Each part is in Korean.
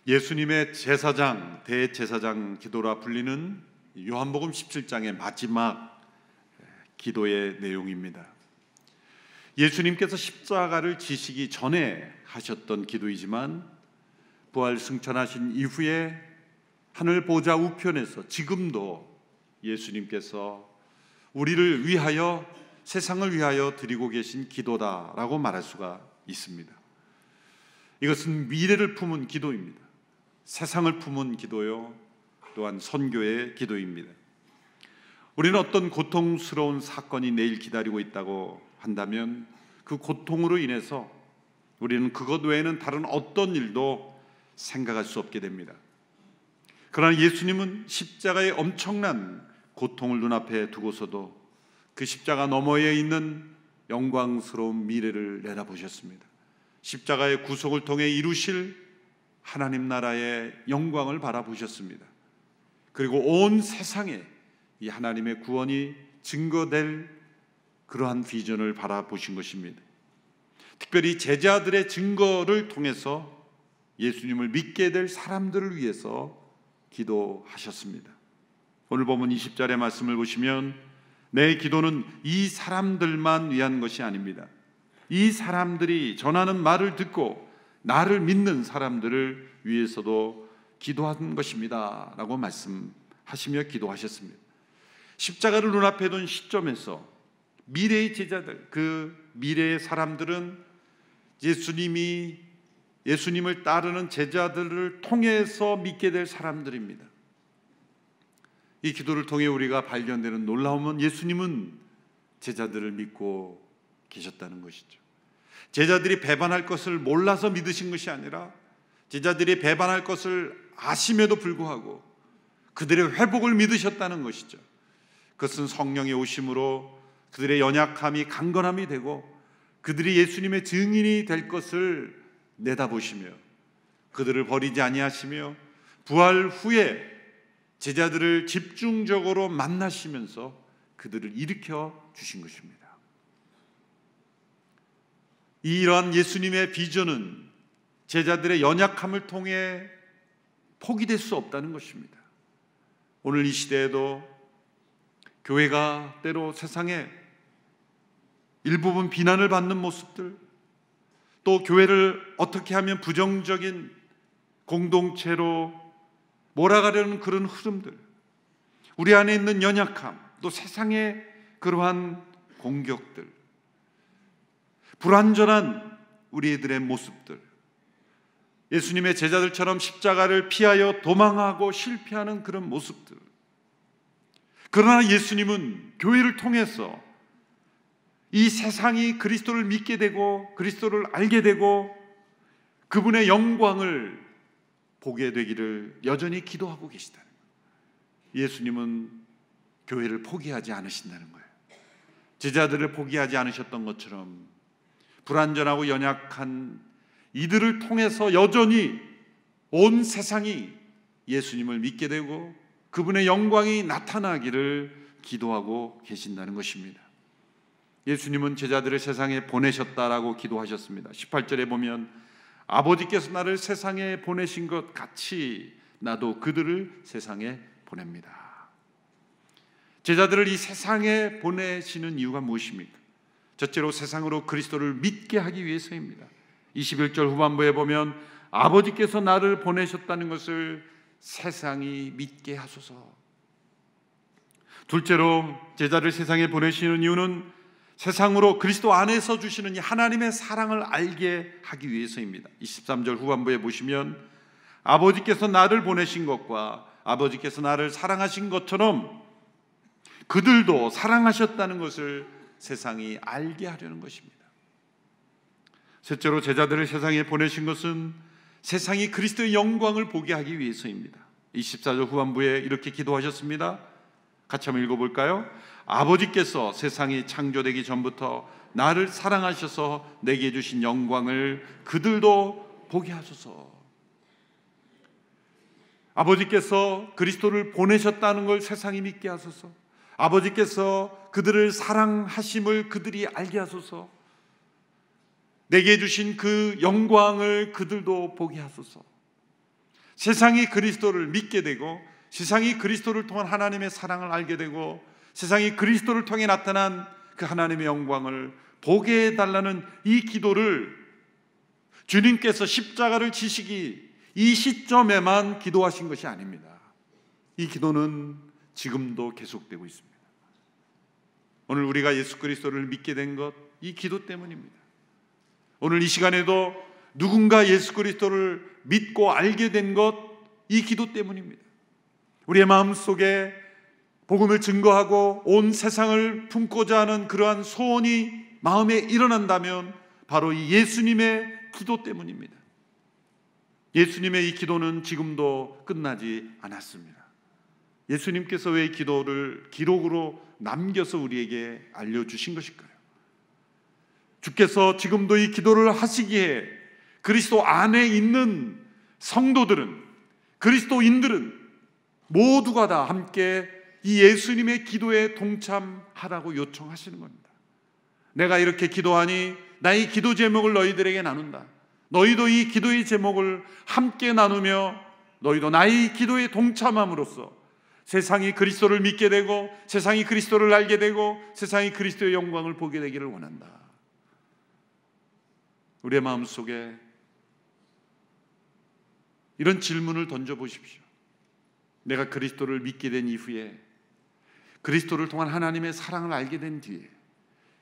예수님의 제사장, 대제사장 기도라 불리는 요한복음 17장의 마지막 기도의 내용입니다. 예수님께서 십자가를 지시기 전에 하셨던 기도이지만 부활 승천하신 이후에 하늘 보좌 우편에서 지금도 예수님께서 우리를 위하여, 세상을 위하여 드리고 계신 기도다라고 말할 수가 있습니다. 이것은 미래를 품은 기도입니다. 세상을 품은 기도요, 또한 선교의 기도입니다. 우리는 어떤 고통스러운 사건이 내일 기다리고 있다고 한다면 그 고통으로 인해서 우리는 그것 외에는 다른 어떤 일도 생각할 수 없게 됩니다. 그러나 예수님은 십자가의 엄청난 고통을 눈앞에 두고서도 그 십자가 너머에 있는 영광스러운 미래를 내다보셨습니다. 십자가의 구속을 통해 이루실 하나님 나라의 영광을 바라보셨습니다. 그리고 온 세상에 이 하나님의 구원이 증거될 그러한 비전을 바라보신 것입니다. 특별히 제자들의 증거를 통해서 예수님을 믿게 될 사람들을 위해서 기도하셨습니다. 오늘 본문 20절의 말씀을 보시면 내 기도는 이 사람들만 위한 것이 아닙니다. 이 사람들이 전하는 말을 듣고 나를 믿는 사람들을 위해서도 기도한 것입니다 라고 말씀하시며 기도하셨습니다. 십자가를 눈앞에 둔 시점에서 미래의 제자들, 그 미래의 사람들은 예수님을 따르는 제자들을 통해서 믿게 될 사람들입니다. 이 기도를 통해 우리가 발견되는 놀라움은 예수님은 제자들을 믿고 계셨다는 것이죠. 제자들이 배반할 것을 몰라서 믿으신 것이 아니라 제자들이 배반할 것을 아심에도 불구하고 그들의 회복을 믿으셨다는 것이죠. 그것은 성령의 오심으로 그들의 연약함이 강건함이 되고 그들이 예수님의 증인이 될 것을 내다보시며 그들을 버리지 아니하시며 부활 후에 제자들을 집중적으로 만나시면서 그들을 일으켜 주신 것입니다. 이러한 예수님의 비전은 제자들의 연약함을 통해 포기될 수 없다는 것입니다. 오늘 이 시대에도 교회가 때로 세상에 일부분 비난을 받는 모습들, 또 교회를 어떻게 하면 부정적인 공동체로 몰아가려는 그런 흐름들, 우리 안에 있는 연약함, 또 세상의 그러한 공격들, 불완전한 우리들의 모습들, 예수님의 제자들처럼 십자가를 피하여 도망하고 실패하는 그런 모습들. 그러나 예수님은 교회를 통해서 이 세상이 그리스도를 믿게 되고 그리스도를 알게 되고 그분의 영광을 보게 되기를 여전히 기도하고 계시다는 거예요. 예수님은 교회를 포기하지 않으신다는 거예요. 제자들을 포기하지 않으셨던 것처럼 불완전하고 연약한 이들을 통해서 여전히 온 세상이 예수님을 믿게 되고 그분의 영광이 나타나기를 기도하고 계신다는 것입니다. 예수님은 제자들을 세상에 보내셨다라고 기도하셨습니다. 18절에 보면 아버지께서 나를 세상에 보내신 것 같이 나도 그들을 세상에 보냅니다. 제자들을 이 세상에 보내시는 이유가 무엇입니까? 첫째로 세상으로 그리스도를 믿게 하기 위해서입니다. 21절 후반부에 보면 아버지께서 나를 보내셨다는 것을 세상이 믿게 하소서. 둘째로 제자를 세상에 보내시는 이유는 세상으로 그리스도 안에서 주시는 이 하나님의 사랑을 알게 하기 위해서입니다. 23절 후반부에 보시면 아버지께서 나를 보내신 것과 아버지께서 나를 사랑하신 것처럼 그들도 사랑하셨다는 것을 세상이 알게 하려는 것입니다. 셋째로 제자들을 세상에 보내신 것은 세상이 그리스도의 영광을 보게 하기 위해서입니다. 24절 후반부에 이렇게 기도하셨습니다. 같이 한번 읽어볼까요? 아버지께서 세상이 창조되기 전부터 나를 사랑하셔서 내게 주신 영광을 그들도 보게 하소서. 아버지께서 그리스도를 보내셨다는 걸 세상이 믿게 하소서. 아버지께서 그들을 사랑하심을 그들이 알게 하소서. 내게 주신 그 영광을 그들도 보게 하소서. 세상이 그리스도를 믿게 되고 세상이 그리스도를 통한 하나님의 사랑을 알게 되고 세상이 그리스도를 통해 나타난 그 하나님의 영광을 보게 해달라는 이 기도를 주님께서 십자가를 지시기 이 시점에만 기도하신 것이 아닙니다. 이 기도는 지금도 계속되고 있습니다. 오늘 우리가 예수 그리스도를 믿게 된 것, 이 기도 때문입니다. 오늘 이 시간에도 누군가 예수 그리스도를 믿고 알게 된 것, 이 기도 때문입니다. 우리의 마음속에 복음을 증거하고 온 세상을 품고자 하는 그러한 소원이 마음에 일어난다면 바로 이 예수님의 기도 때문입니다. 예수님의 이 기도는 지금도 끝나지 않았습니다. 예수님께서 왜 기도를 기록으로 남겨서 우리에게 알려주신 것일까요? 주께서 지금도 이 기도를 하시기에 그리스도 안에 있는 성도들은, 그리스도인들은 모두가 다 함께 이 예수님의 기도에 동참하라고 요청하시는 겁니다. 내가 이렇게 기도하니 나의 기도 제목을 너희들에게 나눈다. 너희도 이 기도의 제목을 함께 나누며 너희도 나의 기도에 동참함으로써 세상이 그리스도를 믿게 되고 세상이 그리스도를 알게 되고 세상이 그리스도의 영광을 보게 되기를 원한다. 우리의 마음속에 이런 질문을 던져보십시오. 내가 그리스도를 믿게 된 이후에, 그리스도를 통한 하나님의 사랑을 알게 된 뒤에,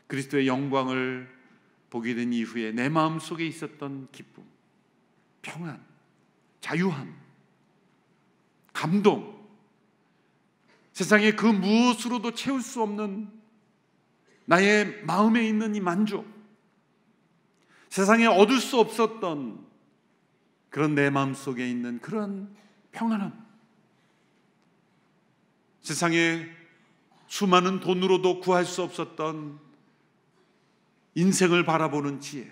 그리스도의 영광을 보게 된 이후에 내 마음속에 있었던 기쁨, 평안, 자유함, 감동, 세상에 그 무엇으로도 채울 수 없는 나의 마음에 있는 이 만족, 세상에 얻을 수 없었던 그런 내 마음속에 있는 그런 평안함, 세상에 수많은 돈으로도 구할 수 없었던 인생을 바라보는 지혜,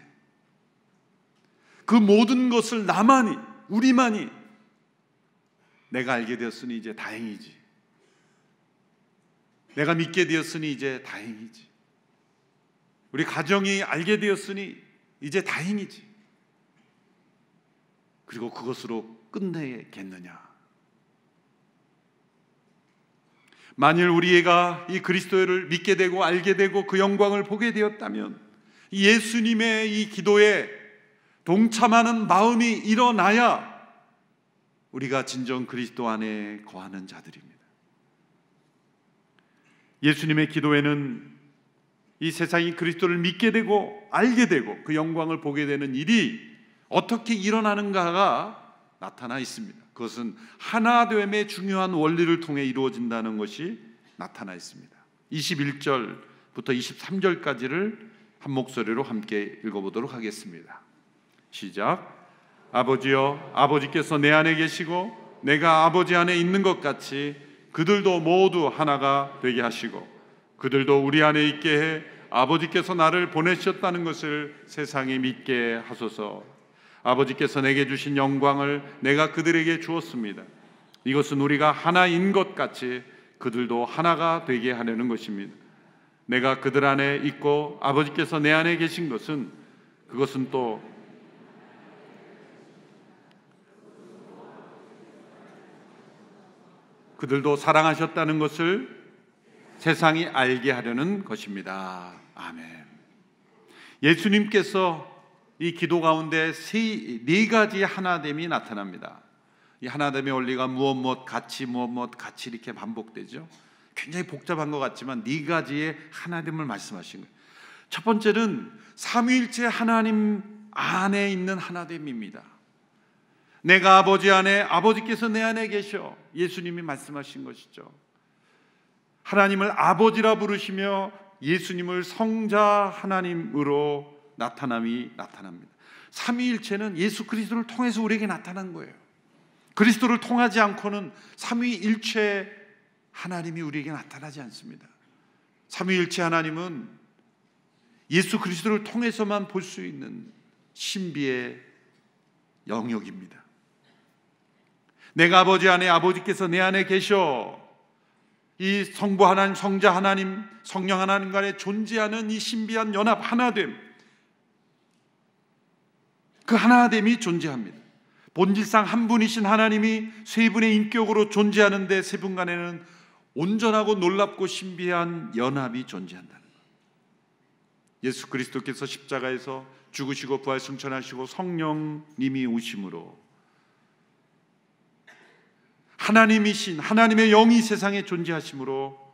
그 모든 것을 나만이, 우리만이 내가 알게 되었으니 이제 다행이지, 내가 믿게 되었으니 이제 다행이지, 우리 가정이 알게 되었으니 이제 다행이지, 그리고 그것으로 끝내겠느냐? 만일 우리가 이 그리스도를 믿게 되고 알게 되고 그 영광을 보게 되었다면 예수님의 이 기도에 동참하는 마음이 일어나야 우리가 진정 그리스도 안에 거하는 자들입니다. 예수님의 기도에는 이 세상이 그리스도를 믿게 되고 알게 되고 그 영광을 보게 되는 일이 어떻게 일어나는가가 나타나 있습니다. 그것은 하나됨의 중요한 원리를 통해 이루어진다는 것이 나타나 있습니다. 21절부터 23절까지를 한 목소리로 함께 읽어보도록 하겠습니다. 시작. 아버지여, 아버지께서 내 안에 계시고 내가 아버지 안에 있는 것 같이 그들도 모두 하나가 되게 하시고 그들도 우리 안에 있게 해 아버지께서 나를 보내셨다는 것을 세상에 믿게 하소서. 아버지께서 내게 주신 영광을 내가 그들에게 주었습니다. 이것은 우리가 하나인 것 같이 그들도 하나가 되게 하려는 것입니다. 내가 그들 안에 있고 아버지께서 내 안에 계신 것은 그것은 또 그들도 사랑하셨다는 것을 세상이 알게 하려는 것입니다. 아멘. 예수님께서 이 기도 가운데 네 가지 하나됨이 나타납니다. 이 하나됨의 원리가 무엇 같이 무엇 같이 이렇게 반복되죠. 굉장히 복잡한 것 같지만 네 가지의 하나됨을 말씀하신 거예요. 첫 번째는 삼위일체 하나님 안에 있는 하나됨입니다. 내가 아버지 안에, 아버지께서 내 안에 계셔. 예수님이 말씀하신 것이죠. 하나님을 아버지라 부르시며 예수님을 성자 하나님으로 나타남이 나타납니다. 삼위일체는 예수 그리스도를 통해서 우리에게 나타난 거예요. 그리스도를 통하지 않고는 삼위일체 하나님이 우리에게 나타나지 않습니다. 삼위일체 하나님은 예수 그리스도를 통해서만 볼 수 있는 신비의 영역입니다. 내가 아버지 안에, 아버지께서 내 안에 계셔. 이 성부 하나님, 성자 하나님, 성령 하나님 간에 존재하는 이 신비한 연합 하나됨, 그 하나됨이 존재합니다. 본질상 한 분이신 하나님이 세 분의 인격으로 존재하는데 세 분 간에는 온전하고 놀랍고 신비한 연합이 존재한다는 것. 예수 그리스도께서 십자가에서 죽으시고 부활 승천하시고 성령님이 오심으로 하나님이신 하나님의 영이 세상에 존재하심으로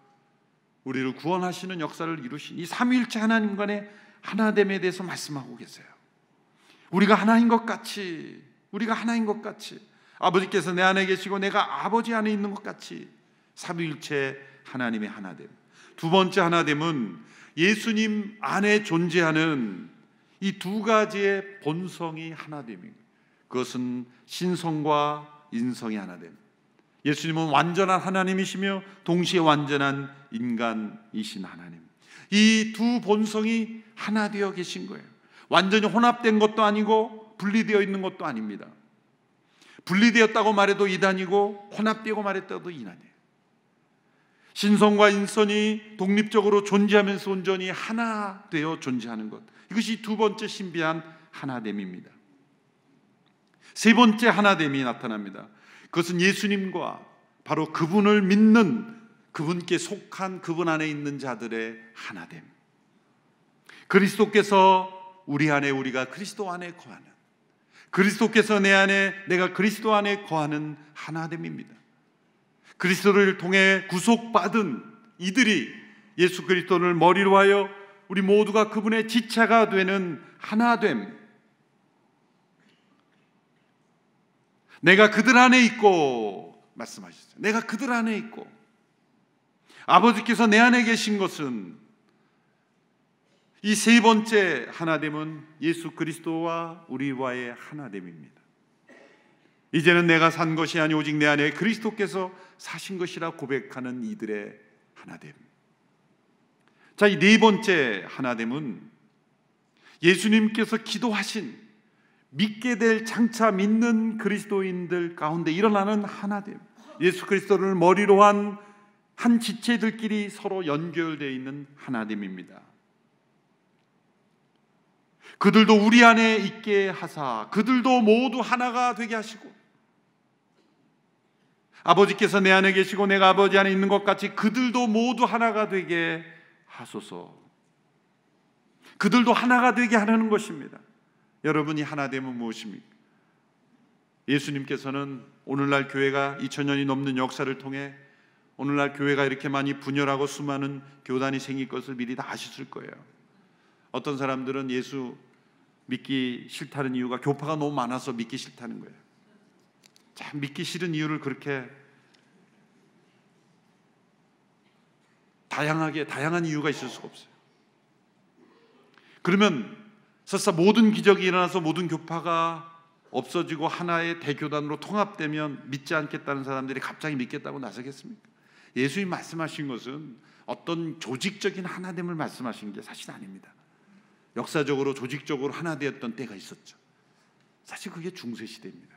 우리를 구원하시는 역사를 이루신 이 삼위일체 하나님 간의 하나됨에 대해서 말씀하고 계세요. 우리가 하나인 것 같이, 우리가 하나인 것 같이, 아버지께서 내 안에 계시고 내가 아버지 안에 있는 것 같이 삼위일체 하나님의 하나됨. 두 번째 하나됨은 예수님 안에 존재하는 이 두 가지의 본성이 하나됨입니다. 그것은 신성과 인성의 하나됨. 예수님은 완전한 하나님이시며 동시에 완전한 인간이신 하나님. 이 두 본성이 하나 되어 계신 거예요. 완전히 혼합된 것도 아니고 분리되어 있는 것도 아닙니다. 분리되었다고 말해도 이단이고 혼합되고 말했다도 이단이에요. 신성과 인성이 독립적으로 존재하면서 온전히 하나 되어 존재하는 것, 이것이 두 번째 신비한 하나됨입니다. 세 번째 하나됨이 나타납니다. 그것은 예수님과 바로 그분을 믿는, 그분께 속한 그분 안에 있는 자들의 하나됨. 그리스도께서 우리 안에, 우리가 그리스도 안에 거하는, 그리스도께서 내 안에, 내가 그리스도 안에 거하는 하나됨입니다. 그리스도를 통해 구속받은 이들이 예수 그리스도를 머리로 하여 우리 모두가 그분의 지체가 되는 하나됨. 내가 그들 안에 있고, 말씀하셨어요. 내가 그들 안에 있고, 아버지께서 내 안에 계신 것은, 이 세 번째 하나됨은 예수 그리스도와 우리와의 하나됨입니다. 이제는 내가 산 것이 아니 오직 내 안에 그리스도께서 사신 것이라 고백하는 이들의 하나됨. 자, 이 네 번째 하나됨은 예수님께서 기도하신, 믿게 될 장차 믿는 그리스도인들 가운데 일어나는 하나됨. 예수 그리스도를 머리로 한 지체들끼리 서로 연결되어 있는 하나됨입니다. 그들도 우리 안에 있게 하사 그들도 모두 하나가 되게 하시고, 아버지께서 내 안에 계시고 내가 아버지 안에 있는 것 같이 그들도 모두 하나가 되게 하소서. 그들도 하나가 되게 하려는 것입니다. 여러분이 하나됨은 무엇입니까? 예수님께서는 오늘날 교회가 2000년이 넘는 역사를 통해 오늘날 교회가 이렇게 많이 분열하고 수많은 교단이 생길 것을 미리 다 아셨을 거예요. 어떤 사람들은 예수 믿기 싫다는 이유가 교파가 너무 많아서 믿기 싫다는 거예요. 참, 믿기 싫은 이유를 그렇게 다양한 이유가 있을 수가 없어요. 그러면 설사 모든 기적이 일어나서 모든 교파가 없어지고 하나의 대교단으로 통합되면 믿지 않겠다는 사람들이 갑자기 믿겠다고 나서겠습니까? 예수님 말씀하신 것은 어떤 조직적인 하나됨을 말씀하신 게 사실 아닙니다. 역사적으로 조직적으로 하나 되었던 때가 있었죠. 사실 그게 중세시대입니다.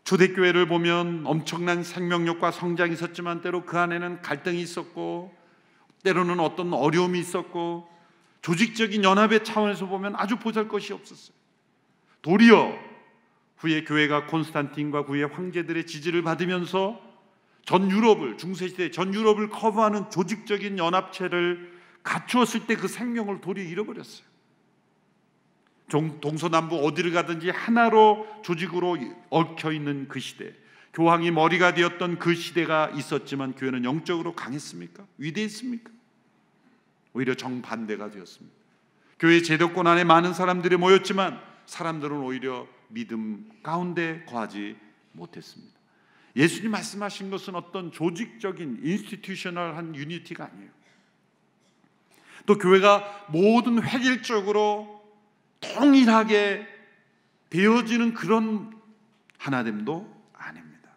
초대교회를 보면 엄청난 생명력과 성장이 있었지만 때로 그 안에는 갈등이 있었고 때로는 어떤 어려움이 있었고 조직적인 연합의 차원에서 보면 아주 보잘것이 없었어요. 도리어 후에 교회가 콘스탄틴과 그의 황제들의 지지를 받으면서 전 유럽을, 중세시대 전 유럽을 커버하는 조직적인 연합체를 갖추었을 때 그 생명을 도리어 잃어버렸어요. 동서남북 어디를 가든지 하나로 조직으로 얽혀있는 그 시대, 교황이 머리가 되었던 그 시대가 있었지만 교회는 영적으로 강했습니까? 위대했습니까? 오히려 정반대가 되었습니다. 교회 제도권 안에 많은 사람들이 모였지만 사람들은 오히려 믿음 가운데 거하지 못했습니다. 예수님 말씀하신 것은 어떤 조직적인 인스티튜셔널한 유니티가 아니에요. 또 교회가 모든 획일적으로 동일하게 되어지는 그런 하나됨도 아닙니다.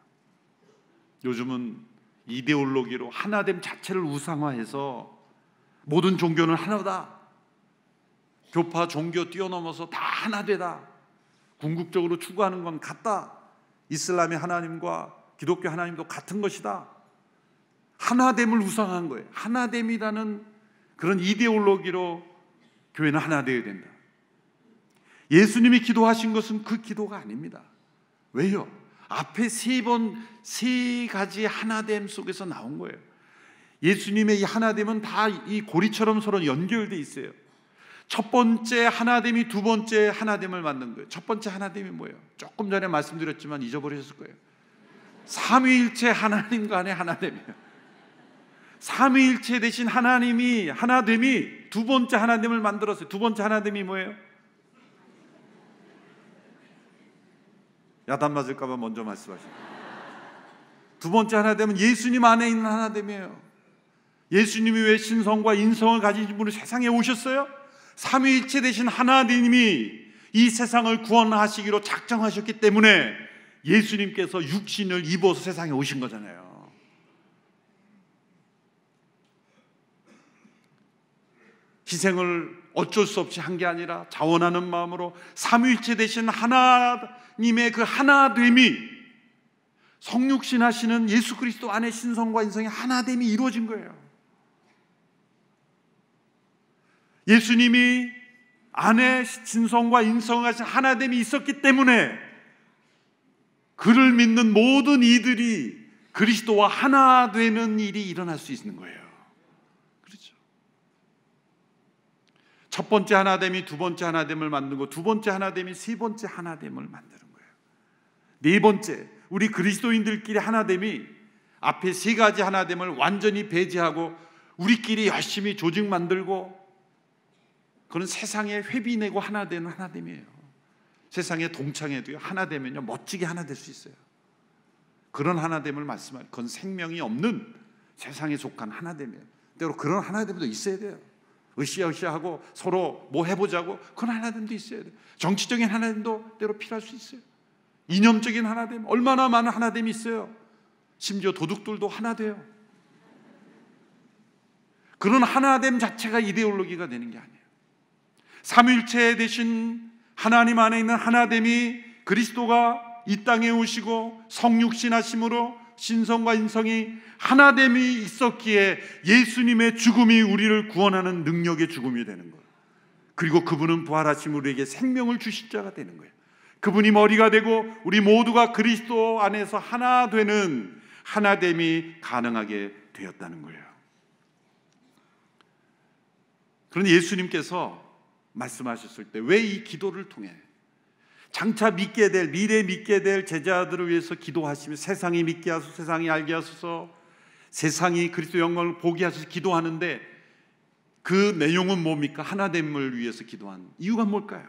요즘은 이데올로기로 하나됨 자체를 우상화해서 모든 종교는 하나다, 교파 종교 뛰어넘어서 다 하나되다, 궁극적으로 추구하는 건 같다, 이슬람의 하나님과 기독교 하나님도 같은 것이다, 하나됨을 우상한 거예요. 하나됨이라는 그런 이데올로기로 교회는 하나 되어야 된다. 예수님이 기도하신 것은 그 기도가 아닙니다. 왜요? 앞에 세 가지 하나됨 속에서 나온 거예요. 예수님의 이 하나됨은 다 이 고리처럼 서로 연결되어 있어요. 첫 번째 하나됨이 두 번째 하나됨을 만든 거예요. 첫 번째 하나됨이 뭐예요? 조금 전에 말씀드렸지만 잊어버리셨을 거예요. 삼위일체 하나님 간의 하나됨이에요. 삼위일체 되신 하나님이 하나됨이 두 번째 하나됨을 만들었어요. 두 번째 하나됨이 뭐예요? 야단 맞을까 봐 먼저 말씀하시죠. 두 번째 하나됨은 예수님 안에 있는 하나됨이에요. 예수님이 왜 신성과 인성을 가진 분으로 세상에 오셨어요? 삼위일체 되신 하나님이 이 세상을 구원하시기로 작정하셨기 때문에 예수님께서 육신을 입어서 세상에 오신 거잖아요. 희생을 어쩔 수 없이 한 게 아니라 자원하는 마음으로 삼위일체 되신 하나님의 그 하나됨이 성육신 하시는 예수 그리스도 안에 신성과 인성의 하나됨이 이루어진 거예요. 예수님이 안에 신성과 인성을 가진 하나됨이 있었기 때문에 그를 믿는 모든 이들이 그리스도와 하나 되는 일이 일어날 수 있는 거예요. 그렇죠? 첫 번째 하나됨이 두 번째 하나됨을 만들고 두 번째 하나됨이 세 번째 하나됨을 만드는 거예요. 네 번째, 우리 그리스도인들끼리 하나됨이 앞에 세 가지 하나됨을 완전히 배제하고 우리끼리 열심히 조직 만들고 그건 세상에 회비 내고 하나 되는 하나됨이에요. 세상에 동창회도요, 하나 되면요 멋지게 하나 될 수 있어요. 그런 하나됨을 말씀하는, 그건 생명이 없는 세상에 속한 하나됨이에요. 때로 그런 하나됨도 있어야 돼요. 으쌰으쌰하고 서로 뭐 해보자고, 그런 하나됨도 있어야 돼요. 정치적인 하나됨도 때로 필요할 수 있어요. 이념적인 하나됨, 얼마나 많은 하나됨이 있어요. 심지어 도둑들도 하나 돼요. 그런 하나됨 자체가 이데올로기가 되는 게 아니에요. 삼위일체 되신 하나님 안에 있는 하나됨이 그리스도가 이 땅에 오시고 성육신하심으로 신성과 인성이 하나됨이 있었기에 예수님의 죽음이 우리를 구원하는 능력의 죽음이 되는 거예요. 그리고 그분은 부활하심 우리에게 생명을 주실 자가 되는 거예요. 그분이 머리가 되고 우리 모두가 그리스도 안에서 하나 되는 하나됨이 가능하게 되었다는 거예요. 그런데 예수님께서 말씀하셨을 때 왜 이 기도를 통해 장차 믿게 될, 미래 믿게 될 제자들을 위해서 기도하시며 세상이 믿게 하소서, 세상이 알게 하소서, 세상이 그리스도 영광을 보게 하소서 기도하는데 그 내용은 뭡니까? 하나됨을 위해서 기도한 이유가 뭘까요?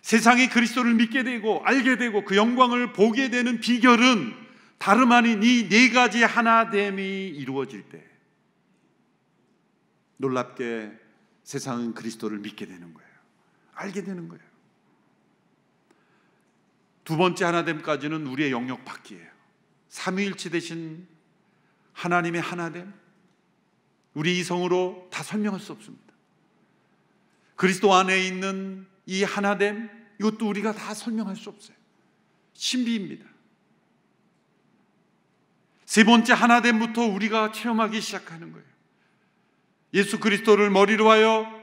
세상이 그리스도를 믿게 되고 알게 되고 그 영광을 보게 되는 비결은 다름 아닌 이 네 가지 하나됨이 이루어질 때 놀랍게 세상은 그리스도를 믿게 되는 거예요. 알게 되는 거예요. 두 번째 하나됨까지는 우리의 영역 밖이에요. 삼위일체 되신 하나님의 하나됨, 우리 이성으로 다 설명할 수 없습니다. 그리스도 안에 있는 이 하나됨, 이것도 우리가 다 설명할 수 없어요. 신비입니다. 세 번째 하나됨부터 우리가 체험하기 시작하는 거예요. 예수 그리스도를 머리로 하여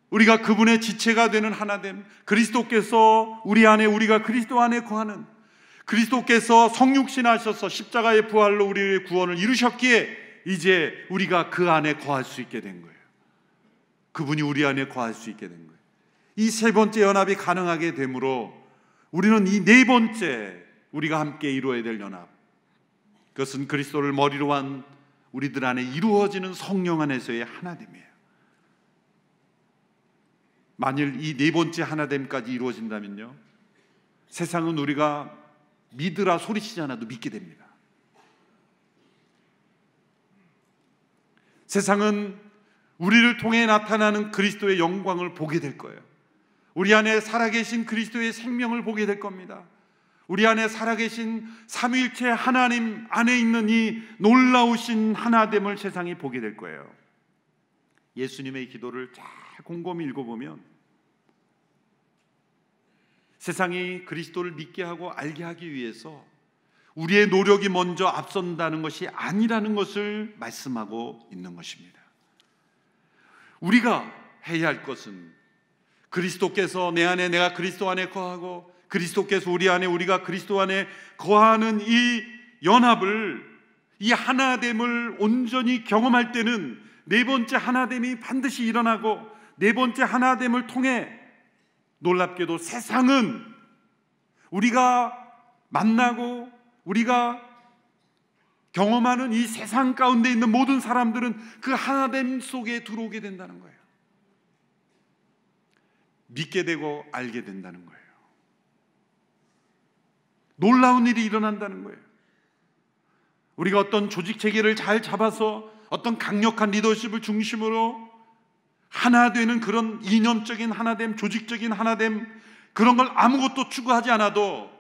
우리가 그분의 지체가 되는 하나됨, 그리스도께서 우리 안에, 우리가 그리스도 안에 거하는, 그리스도께서 성육신하셔서 십자가의 부활로 우리의 구원을 이루셨기에 이제 우리가 그 안에 거할 수 있게 된 거예요. 그분이 우리 안에 거할 수 있게 된 거예요. 이 세 번째 연합이 가능하게 되므로 우리는 이 네 번째 우리가 함께 이루어야 될 연합, 그것은 그리스도를 머리로 한 우리들 안에 이루어지는 성령 안에서의 하나됨이에요. 만일 이 네 번째 하나됨까지 이루어진다면요, 세상은 우리가 믿으라 소리치지 않아도 믿게 됩니다. 세상은 우리를 통해 나타나는 그리스도의 영광을 보게 될 거예요. 우리 안에 살아계신 그리스도의 생명을 보게 될 겁니다. 우리 안에 살아계신 삼위일체 하나님 안에 있는 이 놀라우신 하나됨을 세상이 보게 될 거예요. 예수님의 기도를 잘 곰곰이 읽어보면 세상이 그리스도를 믿게 하고 알게 하기 위해서 우리의 노력이 먼저 앞선다는 것이 아니라는 것을 말씀하고 있는 것입니다. 우리가 해야 할 것은 그리스도께서 내 안에, 내가 그리스도 안에 거하고 그리스도께서 우리 안에, 우리가 그리스도 안에 거하는 이 연합을, 이 하나됨을 온전히 경험할 때는 네 번째 하나됨이 반드시 일어나고, 네 번째 하나됨을 통해 놀랍게도 세상은, 우리가 만나고 우리가 경험하는 이 세상 가운데 있는 모든 사람들은 그 하나됨 속에 들어오게 된다는 거예요. 믿게 되고 알게 된다는 거예요. 놀라운 일이 일어난다는 거예요. 우리가 어떤 조직 체계를 잘 잡아서 어떤 강력한 리더십을 중심으로 하나 되는 그런 이념적인 하나됨, 조직적인 하나됨, 그런 걸 아무것도 추구하지 않아도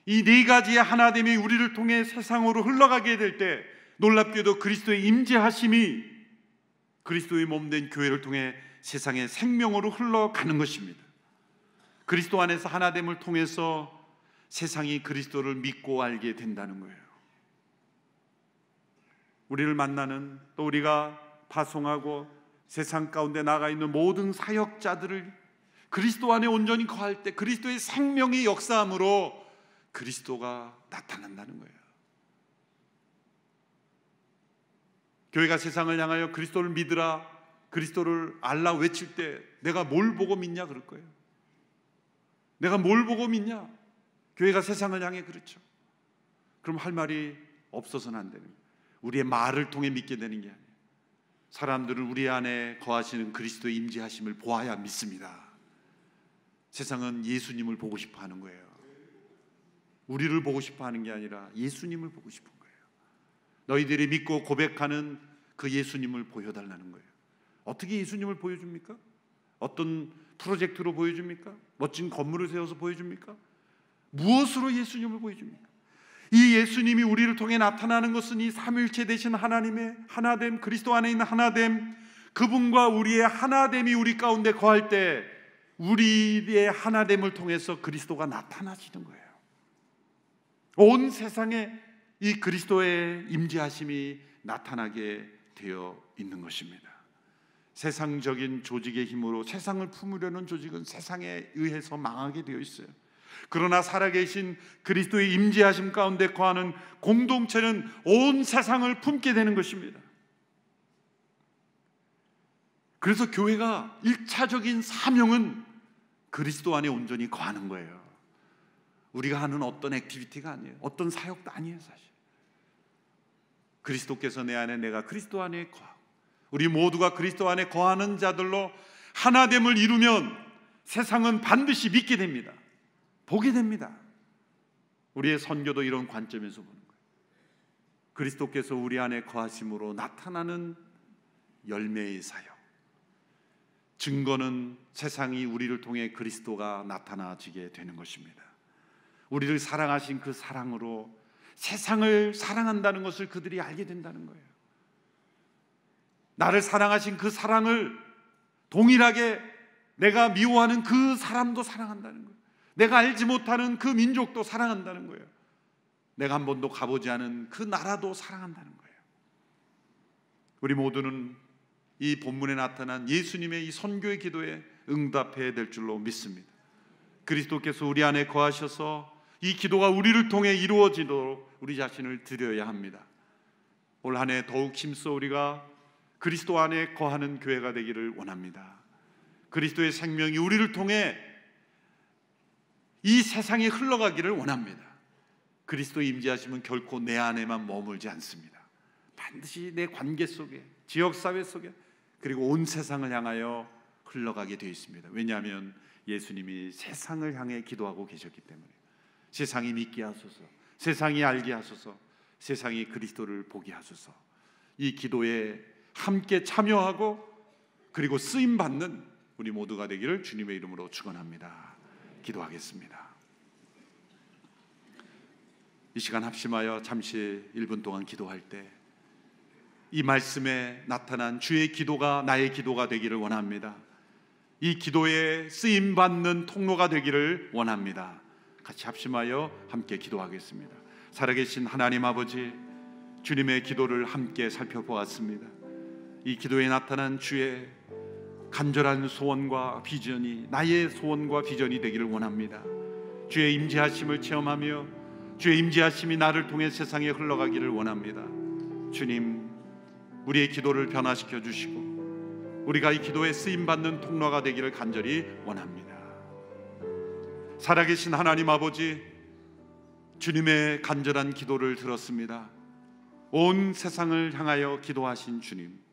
이 네 가지의 하나됨이 우리를 통해 세상으로 흘러가게 될 때 놀랍게도 그리스도의 임재하심이 그리스도의 몸된 교회를 통해 세상의 생명으로 흘러가는 것입니다. 그리스도 안에서 하나됨을 통해서 세상이 그리스도를 믿고 알게 된다는 거예요. 우리를 만나는, 또 우리가 파송하고 세상 가운데 나가 있는 모든 사역자들을 그리스도 안에 온전히 거할 때 그리스도의 생명이 역사함으로 그리스도가 나타난다는 거예요. 교회가 세상을 향하여 그리스도를 믿으라, 그리스도를 알라 외칠 때 내가 뭘 보고 믿냐 그럴 거예요. 내가 뭘 보고 믿냐? 교회가 세상을 향해 그렇죠. 그럼 할 말이 없어서는 안 되는 거예요. 우리의 말을 통해 믿게 되는 게 아니에요. 사람들은 우리 안에 거하시는 그리스도의 임재하심을 보아야 믿습니다. 세상은 예수님을 보고 싶어 하는 거예요. 우리를 보고 싶어 하는 게 아니라 예수님을 보고 싶은 거예요. 너희들이 믿고 고백하는 그 예수님을 보여달라는 거예요. 어떻게 예수님을 보여줍니까? 어떤 프로젝트로 보여줍니까? 멋진 건물을 세워서 보여줍니까? 무엇으로 예수님을 보여줍니까? 이 예수님이 우리를 통해 나타나는 것은 이 삼위일체 되신 하나님의 하나됨, 그리스도 안에 있는 하나됨, 그분과 우리의 하나됨이 우리 가운데 거할 때 우리의 하나됨을 통해서 그리스도가 나타나시는 거예요. 온 세상에 이 그리스도의 임재하심이 나타나게 되어 있는 것입니다. 세상적인 조직의 힘으로 세상을 품으려는 조직은 세상에 의해서 망하게 되어 있어요. 그러나 살아계신 그리스도의 임재하심 가운데 거하는 공동체는 온 세상을 품게 되는 것입니다. 그래서 교회가 1차적인 사명은 그리스도 안에 온전히 거하는 거예요. 우리가 하는 어떤 액티비티가 아니에요. 어떤 사역도 아니에요. 사실 그리스도께서 내 안에, 내가 그리스도 안에 거하고 우리 모두가 그리스도 안에 거하는 자들로 하나됨을 이루면 세상은 반드시 믿게 됩니다. 보게 됩니다. 우리의 선교도 이런 관점에서 보는 거예요. 그리스도께서 우리 안에 거하심으로 나타나는 열매의 사역, 증거는 세상이 우리를 통해 그리스도가 나타나지게 되는 것입니다. 우리를 사랑하신 그 사랑으로 세상을 사랑한다는 것을 그들이 알게 된다는 거예요. 나를 사랑하신 그 사랑을 동일하게 내가 미워하는 그 사람도 사랑한다는 거예요. 내가 알지 못하는 그 민족도 사랑한다는 거예요. 내가 한 번도 가보지 않은 그 나라도 사랑한다는 거예요. 우리 모두는 이 본문에 나타난 예수님의 이 선교의 기도에 응답해야 될 줄로 믿습니다. 그리스도께서 우리 안에 거하셔서 이 기도가 우리를 통해 이루어지도록 우리 자신을 드려야 합니다. 올 한 해 더욱 힘써 우리가 그리스도 안에 거하는 교회가 되기를 원합니다. 그리스도의 생명이 우리를 통해 이 세상에 흘러가기를 원합니다. 그리스도의 임재하심은 결코 내 안에만 머물지 않습니다. 반드시 내 관계 속에, 지역사회 속에, 그리고 온 세상을 향하여 흘러가게 되어 있습니다. 왜냐하면 예수님이 세상을 향해 기도하고 계셨기 때문에. 세상이 믿게 하소서, 세상이 알게 하소서, 세상이 그리스도를 보게 하소서. 이 기도에 함께 참여하고 그리고 쓰임받는 우리 모두가 되기를 주님의 이름으로 축원합니다. 기도하겠습니다. 이 시간 합심하여 잠시 1분 동안 기도할 때 이 말씀에 나타난 주의 기도가 나의 기도가 되기를 원합니다. 이 기도에 쓰임받는 통로가 되기를 원합니다. 같이 합심하여 함께 기도하겠습니다. 살아계신 하나님 아버지, 주님의 기도를 함께 살펴보았습니다. 이 기도에 나타난 주의 간절한 소원과 비전이 나의 소원과 비전이 되기를 원합니다. 주의 임재하심을 체험하며 주의 임재하심이 나를 통해 세상에 흘러가기를 원합니다. 주님, 우리의 기도를 변화시켜 주시고 우리가 이 기도에 쓰임받는 통로가 되기를 간절히 원합니다. 살아계신 하나님 아버지, 주님의 간절한 기도를 들었습니다. 온 세상을 향하여 기도하신 주님,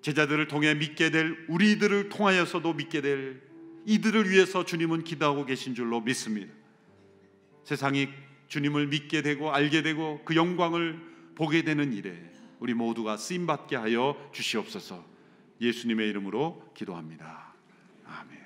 제자들을 통해 믿게 될, 우리들을 통하여서도 믿게 될 이들을 위해서 주님은 기도하고 계신 줄로 믿습니다. 세상이 주님을 믿게 되고 알게 되고 그 영광을 보게 되는 일에 우리 모두가 쓰임받게 하여 주시옵소서. 예수님의 이름으로 기도합니다. 아멘.